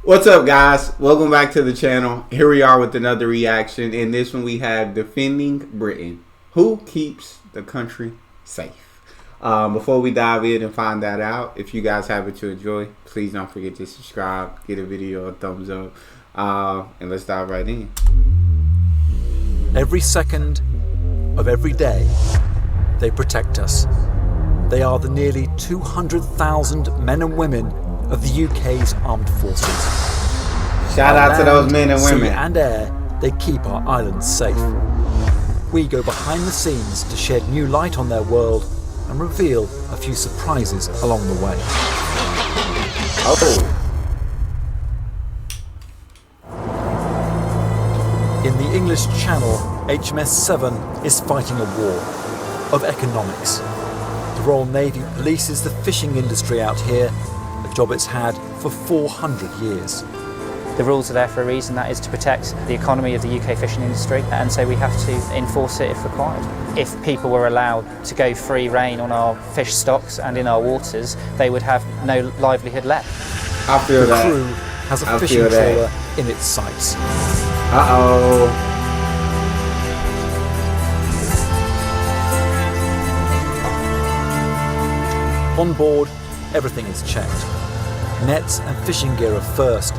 What's up, guys? Welcome back to the channel. Here we are with another reaction. In this one, we have Defending Britain. Who keeps the country safe? Before we dive in and find that out, if you guys have it to enjoy, please don't forget to subscribe, give the video a thumbs up, and let's dive right in. Every second of every day, they protect us. They are the nearly 200,000 men and women of the UK's armed forces. Shout out to those men and women. Sea and air, they keep our islands safe. We go behind the scenes to shed new light on their world and reveal a few surprises along the way. In the English Channel, HMS Severn is fighting a war of economics. The Royal Navy polices the fishing industry out here, a job it's had for 400 years. The rules are there for a reason, that is to protect the economy of the UK fishing industry, and so we have to enforce it if required. If people were allowed to go free rein on our fish stocks and in our waters, they would have no livelihood left. I feel the that. crew has a fishing trawler in its sights. On board, everything is checked. Nets and fishing gear are first.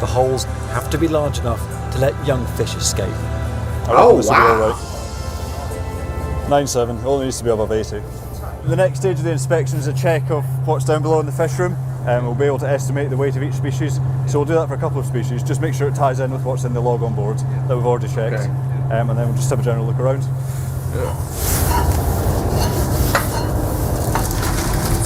The holes have to be large enough to let young fish escape. Oh, wow. 9.7, it only needs to be above 80. The next stage of the inspection is a check of what's down below in the fish room. We'll be able to estimate the weight of each species. So we'll do that for a couple of species, just make sure it ties in with what's in the log on board that we've already checked. Okay. And then we'll just have a general look around.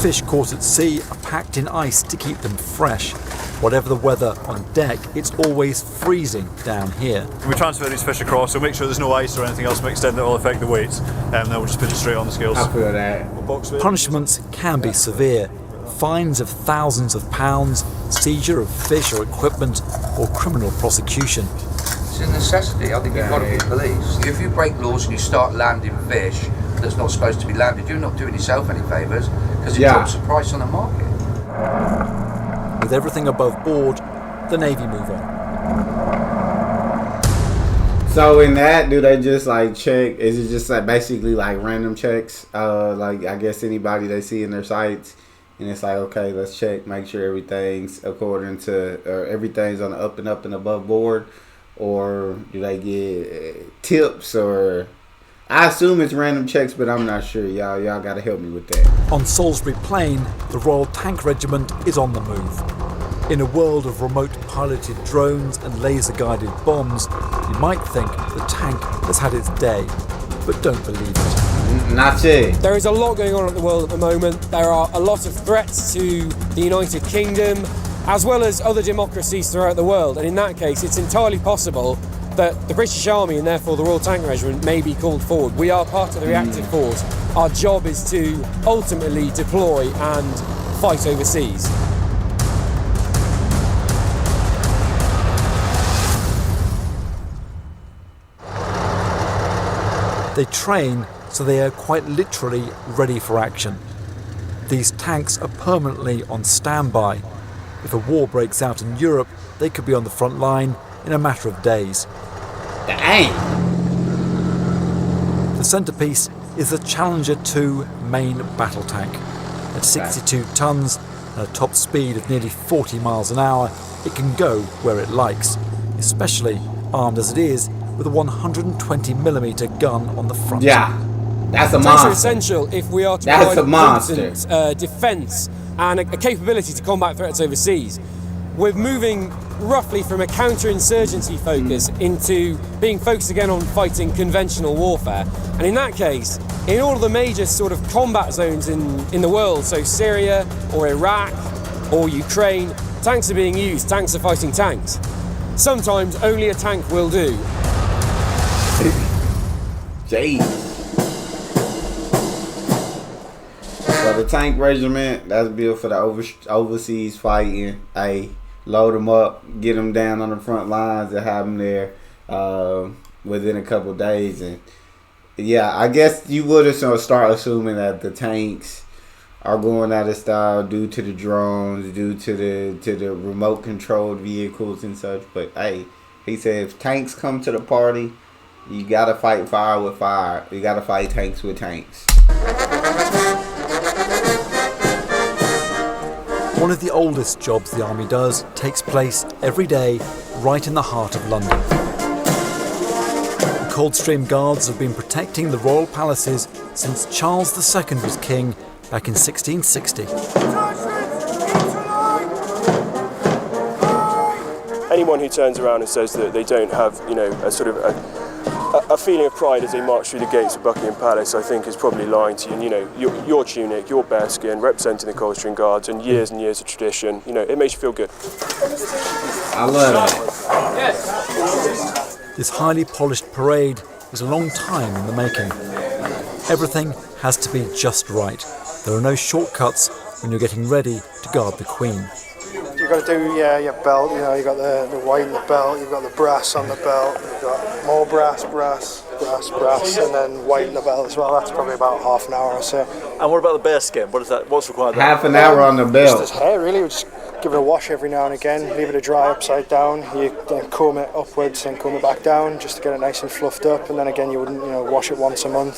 Fish caught at sea are packed in ice to keep them fresh. Whatever the weather on deck, it's always freezing down here. We transfer these fish across, so make sure there's no ice or anything else mixed in that will affect the weight, and then we'll just put it straight on the scales. I feel that. Punishments can be severe. Fines of thousands of pounds, seizure of fish or equipment, or criminal prosecution. It's a necessity. I think you've got to be policed. If you break laws and you start landing fish that's not supposed to be landed, you're not doing yourself any favours, because it drops the price on the market. With everything above board, the Navy move on. So in that, do they just like check? Is it just like basically like random checks? Like I guess anybody they see in their sights, and it's like, okay, let's check, make sure everything's according to, or everything's on the up and above board, or do they get tips? Or I assume it's random checks, but I'm not sure. Y'all gotta help me with that. On Salisbury Plain, the Royal Tank Regiment is on the move. In a world of remote piloted drones and laser guided bombs, you might think the tank has had its day, but don't believe it. Not yet. There is a lot going on in the world at the moment. There are a lot of threats to the United Kingdom, as well as other democracies throughout the world. And in that case, it's entirely possible that the British Army, and therefore the Royal Tank Regiment, may be called forward. We are part of the reactive force. Our job is to ultimately deploy and fight overseas. They train so they are quite literally ready for action. These tanks are permanently on standby. If a war breaks out in Europe, they could be on the front line in a matter of days. Dang. The centrepiece is the Challenger 2 main battle tank. At 62 tons and a top speed of nearly 40 miles an hour, it can go where it likes, especially armed as it is with a 120mm gun on the front. Yeah, that's a monster. Tanks are essential if we are to provide defence and a capability to combat threats overseas. We're moving roughly from a counterinsurgency focus into being focused again on fighting conventional warfare. And in that case, in all of the major sort of combat zones in the world, so Syria or Iraq or Ukraine, tanks are being used, tanks are fighting tanks. Sometimes only a tank will do. Jeez. So the Tank Regiment, that's built for the overseas fighting. Hey, load them up, get them down on the front lines, and have them there within a couple of days. And yeah, I guess you would start assuming that the tanks are going out of style due to the drones, due to the remote controlled vehicles and such. But hey, he said if tanks come to the party, you gotta fight fire with fire. You gotta fight tanks with tanks. One of the oldest jobs the army does takes place every day right in the heart of London. The Coldstream Guards have been protecting the royal palaces since Charles II was king back in 1660. Anyone who turns around and says that they don't have, a sort of a feeling of pride as they march through the gates of Buckingham Palace, I think is probably lying to you. Your tunic, your bearskin, representing the Coldstream Guards and years of tradition, it makes you feel good. I love that. This highly polished parade is a long time in the making. Everything has to be just right. There are no shortcuts when you're getting ready to guard the Queen. You've got to do your belt, you've got the white in the belt, you've got the brass on the belt, you've got more brass, and then white in the belt as well. That's probably about half an hour or so. And what about the bearskin? What's required there? Half an hour on the belt. Just hair, really. We just give it a wash every now and again, leave it to dry upside down. You then comb it upwards and comb it back down just to get it nice and fluffed up. And then again, you wouldn't, wash it once a month.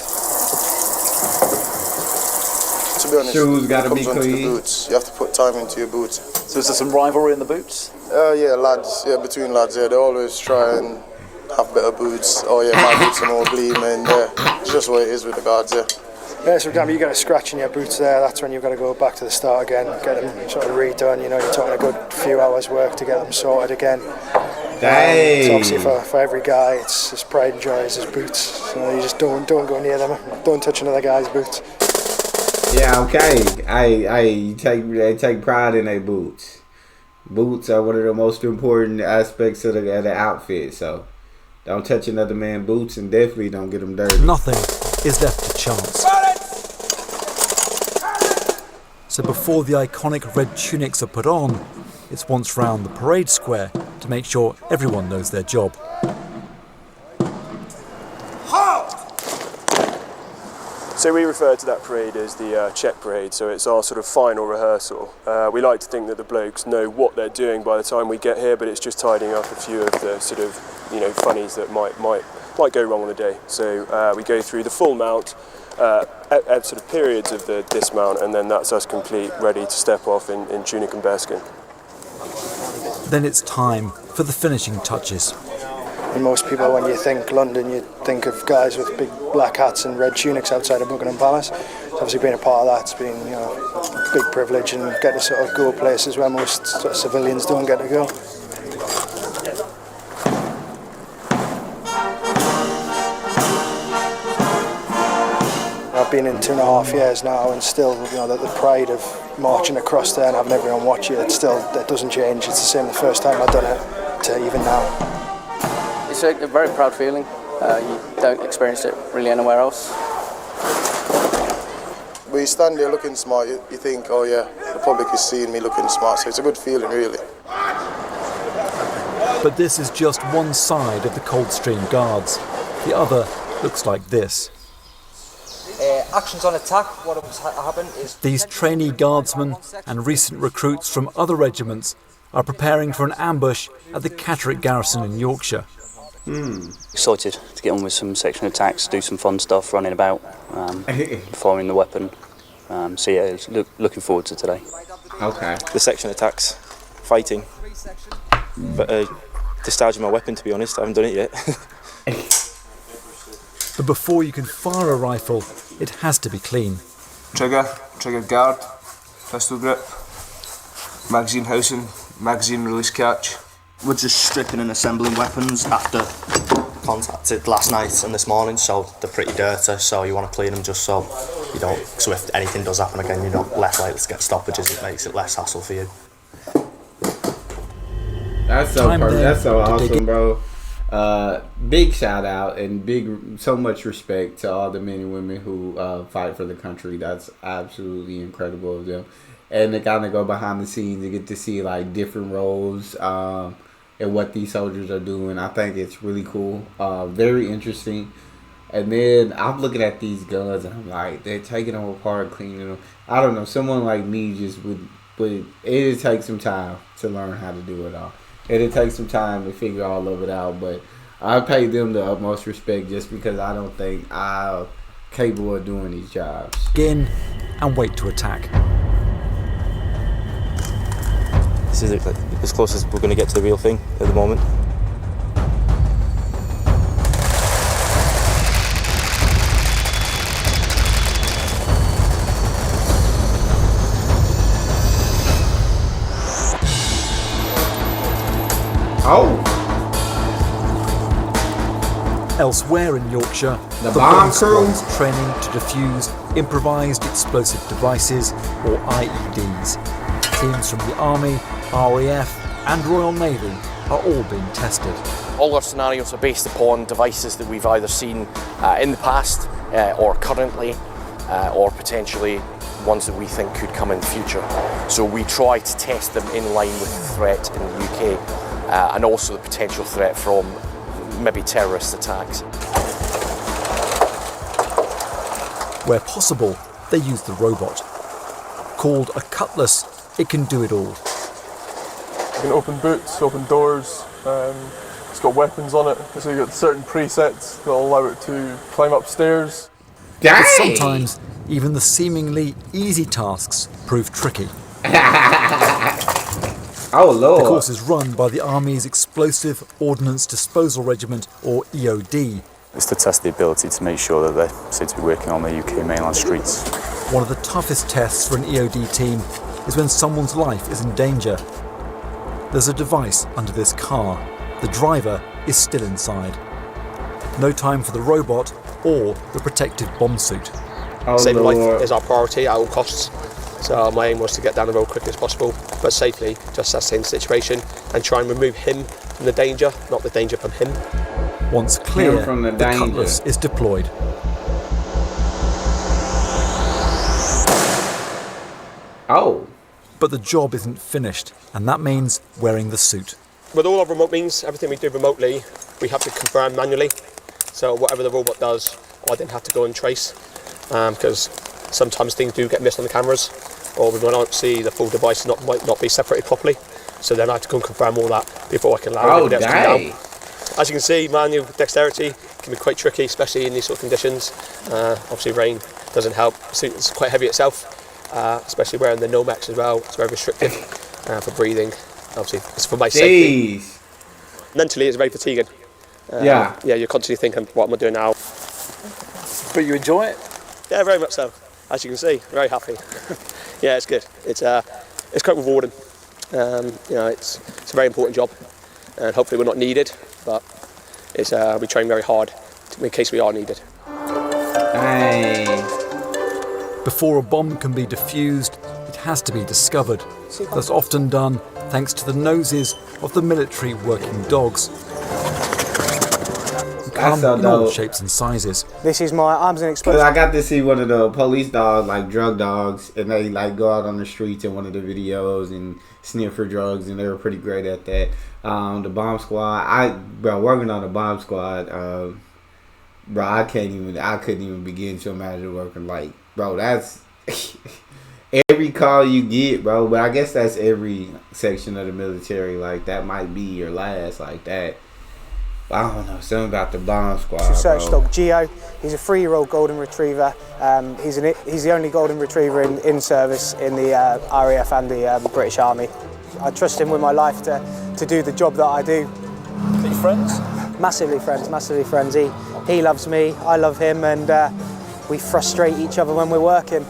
To be honest, shoes got to be clean. clean. Boots. You have to put time into your boots. So is there some rivalry in the boots? Yeah, lads. Yeah, between lads. Yeah, they always try and have better boots. Oh yeah, my boots are more gleaming. Yeah, it's just what it is with the guards. Yeah. Yeah, so for example, you get a scratch in your boots there. That's when you've got to go back to the start again, get them sort of redone. You're talking a good few hours' work to get them sorted again. So obviously for every guy, it's his pride and joy is his boots. So you just don't go near them. Don't touch another guy's boots. Yeah, okay. They take pride in their boots. Boots are one of the most important aspects of the outfit. So don't touch another man's boots, and definitely don't get them dirty. Nothing is left to chance. So before the iconic red tunics are put on, it's once round the parade square to make sure everyone knows their job. So we refer to that parade as the check parade, so it's our sort of final rehearsal. We like to think that the blokes know what they're doing by the time we get here, but it's just tidying up a few of the sort of, funnies that might go wrong on the day. So we go through the full mount, at sort of periods of the dismount, and then that's us complete, ready to step off in tunic and bearskin. Then it's time for the finishing touches. And most people, when you think London, you think of guys with big black hats and red tunics outside of Buckingham Palace. So obviously being a part of that's been, a big privilege, and get to sort of go places where most sort of civilians don't get to go. I've been in 2.5 years now, and still, the pride of marching across there and having everyone watch you, that doesn't change. It's the same the first time I've done it to even now. It's a very proud feeling. You don't experience it really anywhere else. When you stand there looking smart, you think, oh yeah, the public is seeing me looking smart, so it's a good feeling, really. But this is just one side of the Coldstream Guards. The other looks like this. Actions on attack, what has happened is... These trainee guardsmen and recent recruits from other regiments are preparing for an ambush at the Catterick garrison in Yorkshire. Excited to get on with some section attacks, do some fun stuff, running about, firing the weapon. So yeah, looking forward to today. Okay. The section attacks, fighting, but discharging my weapon, to be honest. I haven't done it yet. But before you can fire a rifle, it has to be clean. Trigger guard, pistol grip, magazine housing, magazine release catch. We're just stripping and assembling weapons after contacted last night and this morning, so they're pretty dirty, so you want to clean them just so you don't, so if anything does happen again, you're not less likely to get stoppages. It makes it less hassle for you. That's so perfect. That's so awesome, bro. Big shout out and so much respect to all the men and women who fight for the country. That's absolutely incredible of them. And to kind of go behind the scenes and get to see like different roles and what these soldiers are doing. I think it's really cool. Very interesting. And then I'm looking at these guns and I'm like, they're taking them apart, cleaning them. I don't know. Someone like me just would it'd take some time to learn how to do it all. It'd take some time to figure all of it out. But I pay them the utmost respect just because I don't think I'm capable of doing these jobs. Begin and wait to attack. This is as close as we're going to get to the real thing at the moment. Oh! Elsewhere in Yorkshire, the bomb crew squad's training to defuse improvised explosive devices, or IEDs. Teams from the Army, RAF and Royal Navy are all being tested. All our scenarios are based upon devices that we've either seen in the past or currently or potentially ones that we think could come in the future. So we try to test them in line with the threat in the UK and also the potential threat from maybe terrorist attacks. Where possible, they use the robot. Called a cutlass, it can do it all. You can open boots, open doors, it's got weapons on it, so you've got certain presets that allow it to climb upstairs. But sometimes, even the seemingly easy tasks prove tricky. Oh Lord. The course is run by the Army's Explosive Ordnance Disposal Regiment, or EOD. It's to test the ability to make sure that they're said to be working on the UK mainland streets. One of the toughest tests for an EOD team is when someone's life is in danger. There's a device under this car. The driver is still inside. No time for the robot or the protective bomb suit. Saving life is our priority at all costs. So my aim was to get down the road quickly as possible, but safely, just assess the situation and try and remove him from the danger, not the danger from him. Once clear, the cutlass is deployed. Oh. But the job isn't finished, and that means wearing the suit. With all our remote means, everything we do remotely, we have to confirm manually. So whatever the robot does, I then have to go and trace, because sometimes things do get missed on the cameras, or we don't see the full device might not be separated properly. So then I have to go and confirm all that before I can allow anybody else to come down. As you can see, manual dexterity can be quite tricky, especially in these sort of conditions. Obviously rain doesn't help. The suit is quite heavy itself, especially wearing the Nomex as well. It's very restrictive for breathing. Obviously it's for my safety. Mentally it's very fatiguing. Yeah, you're constantly thinking, what am I doing now? But you enjoy it? Yeah, very much so. As you can see, very happy. Yeah, it's good. It's quite rewarding. It's a very important job, and hopefully we're not needed, but we train very hard in case we are needed. Before a bomb can be defused, it has to be discovered. That's often done thanks to the noses of the military working dogs. Come in all shapes and sizes. This is my arms and explosives. I got to see one of the police dogs, like drug dogs, and they like go out on the streets in one of the videos and sniff for drugs, and they were pretty great at that. The bomb squad, working on the bomb squad, I couldn't even begin to imagine working that's every call you get, bro. But I guess that's every section of the military. Like that might be your last, like that. I don't know, something about the bomb squad. Search dog Geo. He's a 3-year-old golden retriever. He's the only golden retriever in service in the RAF and the British Army. I trust him with my life to do the job that I do. Are you friends? Massively friends. He loves me, I love him, and we frustrate each other when we're working.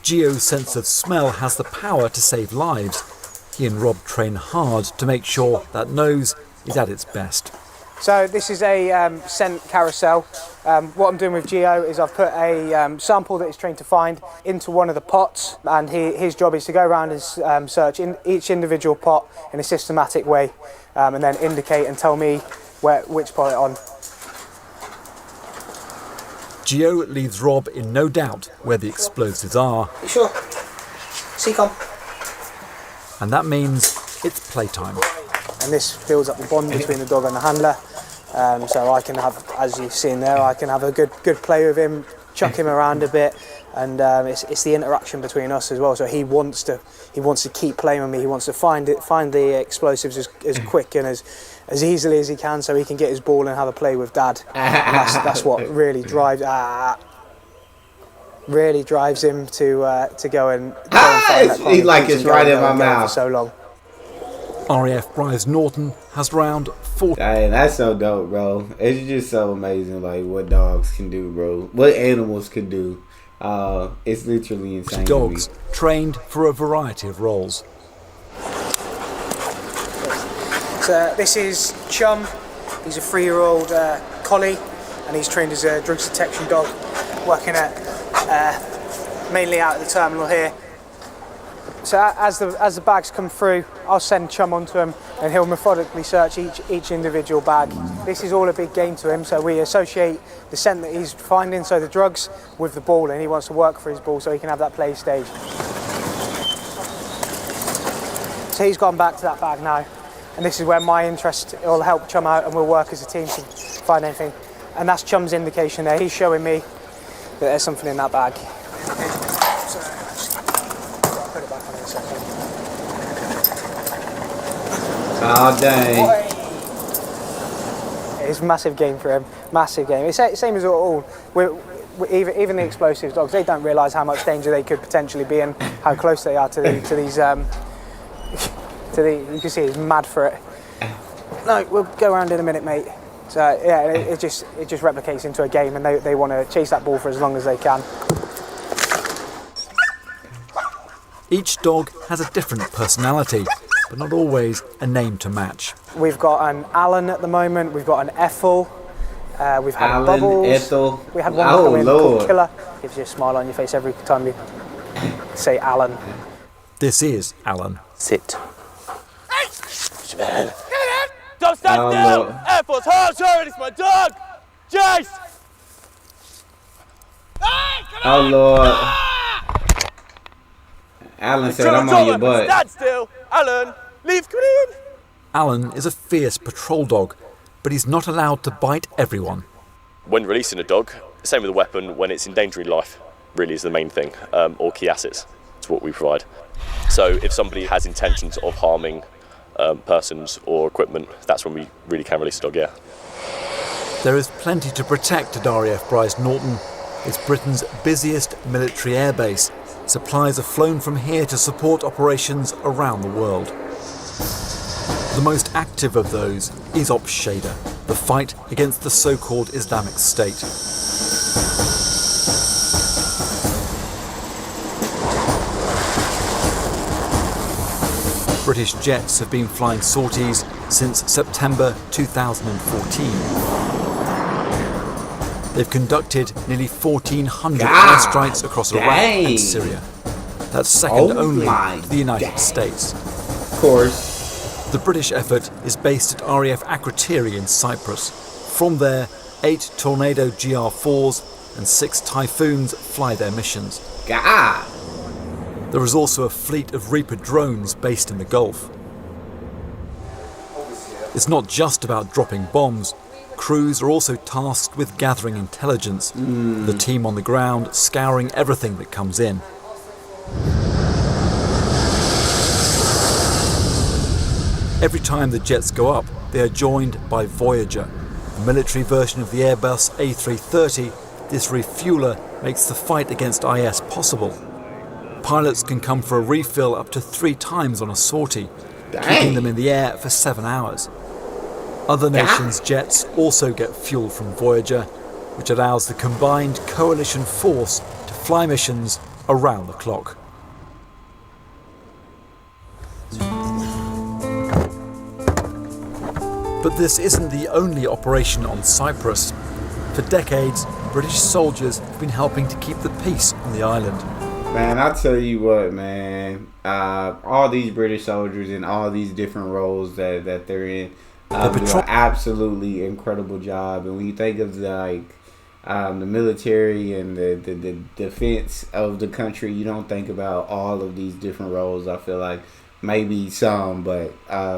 Geo's sense of smell has the power to save lives. He and Rob train hard to make sure that nose is at its best. So this is a scent carousel. What I'm doing with Geo is I've put a sample that he's trained to find into one of the pots, and his job is to go around and search in each individual pot in a systematic way, and then indicate and tell me which pot it on. Geo leaves Rob in no doubt where the explosives are. You sure? Seacom. And that means it's playtime. And this builds up the bond between the dog and the handler. So I can have, as you've seen there, I can have a good play with him, chuck him around a bit, and it's the interaction between us as well. So he wants to keep playing with me. He wants to find the explosives as quick and as easily as he can, so he can get his ball and have a play with Dad. And that's what really drives him to go and find that kind He's of like piece it's and right go in my and go mouth. for so long. RAF Bryce Norton has round 40. Hey, that's so dope, bro. It's just so amazing, like what dogs can do, bro. What animals can do. It's literally insane. Dogs trained for a variety of roles. So this is Chum. He's a 3-year-old collie, and he's trained as a drugs detection dog, working at mainly out at the terminal here. So as the bags come through, I'll send Chum onto him, and he'll methodically search each individual bag. This is all a big game to him, so we associate the scent that he's finding, so the drugs, with the ball, and he wants to work for his ball so he can have that play stage. So he's gone back to that bag now, and this is where my interest will help Chum out, and we'll work as a team to find anything. And that's Chum's indication there. He's showing me that there's something in that bag. Oh, dang. It's a massive game for him, massive game. It's the same as all. Even the explosive dogs, they don't realise how much danger they could potentially be and how close they are to these. You can see he's mad for it. No, we'll go around in a minute, mate. So yeah, it just replicates into a game, and they want to chase that ball for as long as they can. Each dog has a different personality, but not always a name to match. We've got an Alan at the moment. We've got an Ethel. We've had Alan, Bubbles. Ethel. We had one Oh, come in Lord. called Killer. Gives you a smile on your face every time you say Alan. This is Alan. Sit. Man. Don't stand still! Lord. Air Force, hard turn, it's my dog! Jace! Oh, Lord. Alan said, I'm on your butt. Stand still! Alan, leave, come in! Alan is a fierce patrol dog, but he's not allowed to bite everyone. When releasing a dog, same with a weapon, when it's endangering life, really is the main thing, or key assets. It's what we provide. So if somebody has intentions of harming persons or equipment, that's when we really can release a dog, yeah. There is plenty to protect at RAF Bryce Norton. It's Britain's busiest military airbase. Supplies are flown from here to support operations around the world. The most active of those is Ops Shader, the fight against the so-called Islamic State. British jets have been flying sorties since September 2014. They've conducted nearly 1,400 airstrikes across Iraq and Syria. That's second only to the United States. Of course. The British effort is based at RAF Akrotiri in Cyprus. From there, 8 Tornado GR4s and 6 Typhoons fly their missions. There is also a fleet of Reaper drones based in the Gulf. It's not just about dropping bombs. Crews are also tasked with gathering intelligence. The team on the ground scouring everything that comes in. Every time the jets go up, they are joined by Voyager, the military version of the Airbus A330. This refueler makes the fight against IS possible. Pilots can come for a refill up to 3 times on a sortie, keeping them in the air for 7 hours. Other nations' jets also get fuel from Voyager, which allows the combined coalition force to fly missions around the clock. But this isn't the only operation on Cyprus. For decades, British soldiers have been helping to keep the peace on the island. Man, I tell you what, man. All these British soldiers in all these different roles that they're in do an absolutely incredible job. And when you think of the military and the defense of the country, you don't think about all of these different roles. I feel like maybe some, but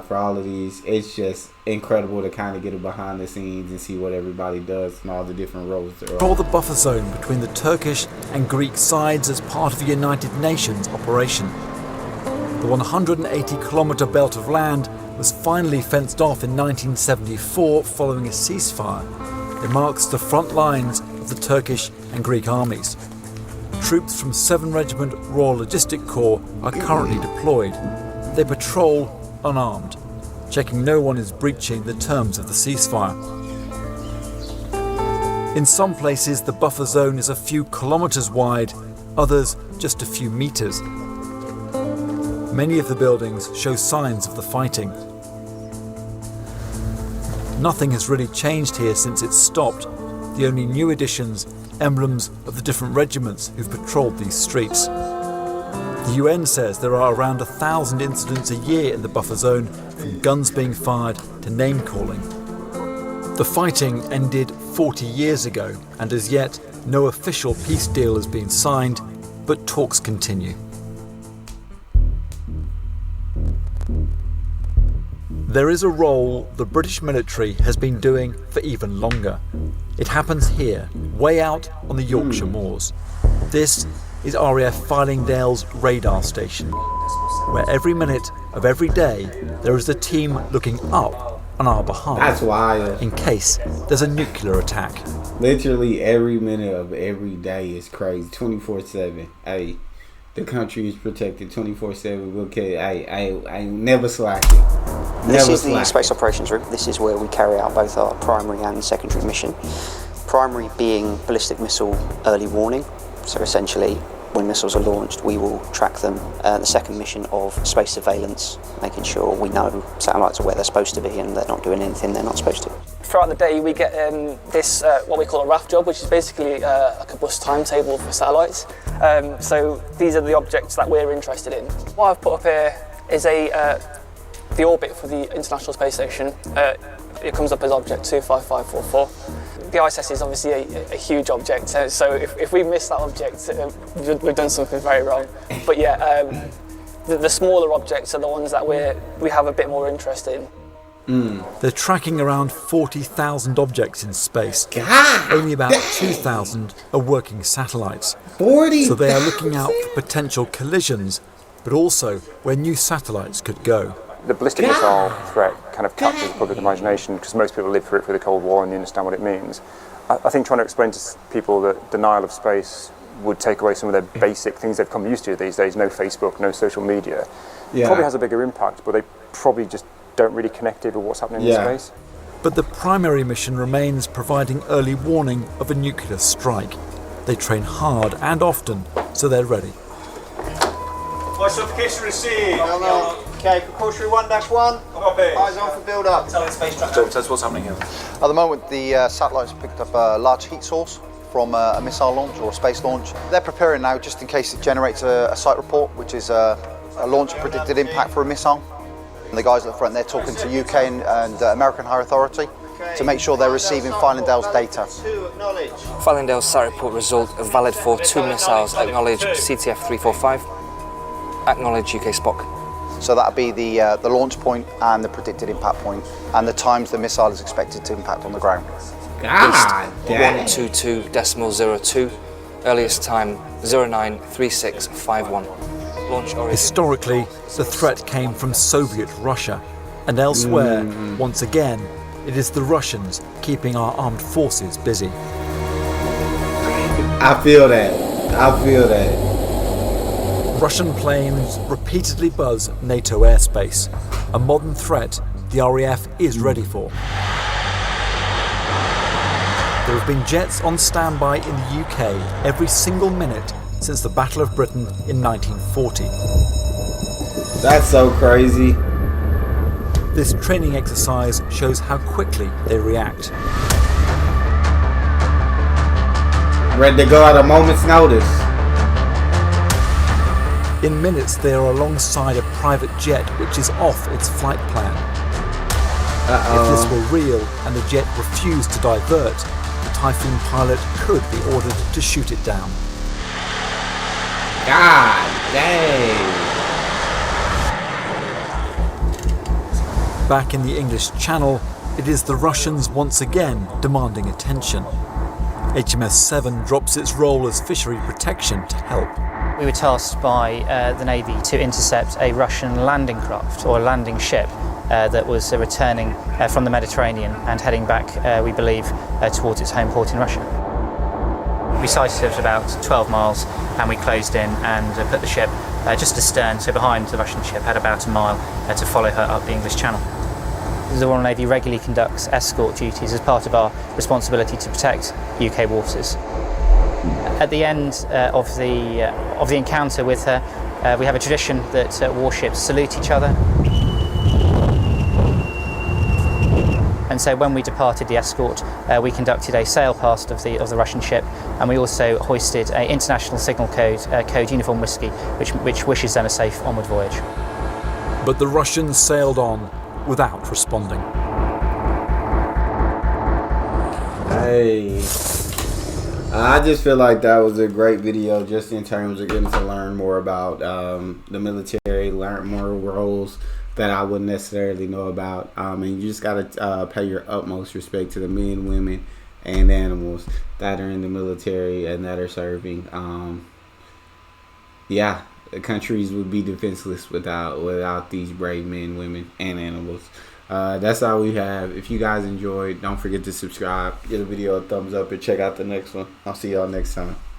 for all of these, it's just incredible to kind of get it behind the scenes and see what everybody does and all the different roles there are. Control the buffer zone between the Turkish and Greek sides as part of the United Nations operation. The 180-kilometre belt of land was finally fenced off in 1974 following a ceasefire. It marks the front lines of the Turkish and Greek armies. Troops from 7 Regiment Royal Logistic Corps are currently deployed. They patrol unarmed, checking no one is breaching the terms of the ceasefire. In some places, the buffer zone is a few kilometres wide, others just a few metres. Many of the buildings show signs of the fighting. Nothing has really changed here since it stopped. The only new additions, emblems of the different regiments who've patrolled these streets. The UN says there are around 1,000 incidents a year in the buffer zone, from guns being fired to name-calling. The fighting ended 40 years ago, and as yet, no official peace deal has been signed, but talks continue. There is a role the British military has been doing for even longer. It happens here, way out on the Yorkshire moors. This is RAF Fylingdale's radar station, where every minute of every day there is a team looking up on our behalf. That's wild. In case there's a nuclear attack. Literally every minute of every day is crazy. 24/7. Hey, the country is protected 24/7. We'll kill. I never slacking. This is the Space Operations Room. This is where we carry out both our primary and secondary mission. Primary being ballistic missile early warning. So essentially, when missiles are launched, we will track them. The second mission of space surveillance, making sure we know satellites are where they're supposed to be and they're not doing anything they're not supposed to. Throughout the day, we get this, what we call a RAF job, which is basically like a bus timetable for satellites. So these are the objects that we're interested in. What I've put up here is the orbit for the International Space Station. It comes up as object 25544. The ISS is obviously a huge object, so if we miss that object, we've done something very wrong. But yeah, the smaller objects are the ones that we have a bit more interest in. They're tracking around 40,000 objects in space. Only about 2,000 are working satellites. 40,000! So they are looking out for potential collisions, but also where new satellites could go. The ballistic missile threat kind of captures the public imagination because most people lived through it through the Cold War and you understand what it means. I think trying to explain to people that denial of space would take away some of their basic things they've come used to these days, no Facebook, no social media, probably has a bigger impact, but they probably just don't really connect it with what's happening in space. But the primary mission remains providing early warning of a nuclear strike. They train hard and often, so they're ready. Voice notification received. Okay, precautionary 1-1. Eyes on for build-up. Tell us what's happening here. At the moment, the satellites picked up a large heat source from a missile launch or a space launch. They're preparing now just in case it generates a site report, which is a launch predicted impact for a missile. And the guys at the front, they're talking to UK and American High Authority to make sure they're receiving Fylingdale's data. Fylingdale's site report result are valid for 2 missiles. Acknowledge CTF 345. Acknowledge UK Spock. So that'll be the launch point and the predicted impact point and the times the missile is expected to impact on the ground. God damn. 122.02. Earliest time 093651. Launch origin. Historically, the threat came from Soviet Russia, and elsewhere, once again, it is the Russians keeping our armed forces busy. I feel that. Russian planes repeatedly buzz NATO airspace, a modern threat the RAF is ready for. There have been jets on standby in the UK every single minute since the Battle of Britain in 1940. That's so crazy. This training exercise shows how quickly they react. Ready to go at a moment's notice. In minutes, they are alongside a private jet which is off its flight plan. If this were real and the jet refused to divert, the Typhoon pilot could be ordered to shoot it down. God dang. back in the English Channel, it is the Russians once again demanding attention. HMS Seven drops its role as fishery protection to help. We were tasked by the Navy to intercept a Russian landing craft, or a landing ship, that was returning from the Mediterranean and heading back, we believe, towards its home port in Russia. We sighted it at about 12 miles and we closed in and put the ship just astern, so behind the Russian ship, had about a mile to follow her up the English Channel. The Royal Navy regularly conducts escort duties as part of our responsibility to protect UK waters. At the end of the encounter with her, we have a tradition that warships salute each other. And so when we departed the escort, we conducted a sail past of the Russian ship, and we also hoisted an international signal code Uniform Whiskey, which wishes them a safe onward voyage. But the Russians sailed on without responding. Hey, I just feel like that was a great video, just in terms of getting to learn more about the military, learn more roles that I wouldn't necessarily know about. And you just gotta pay your utmost respect to the men, women, and animals that are in the military and that are serving. Yeah, the countries would be defenseless without these brave men, women, and animals. That's all we have. If you guys enjoyed, don't forget to subscribe, give the video a thumbs up, and check out the next one. I'll see y'all next time.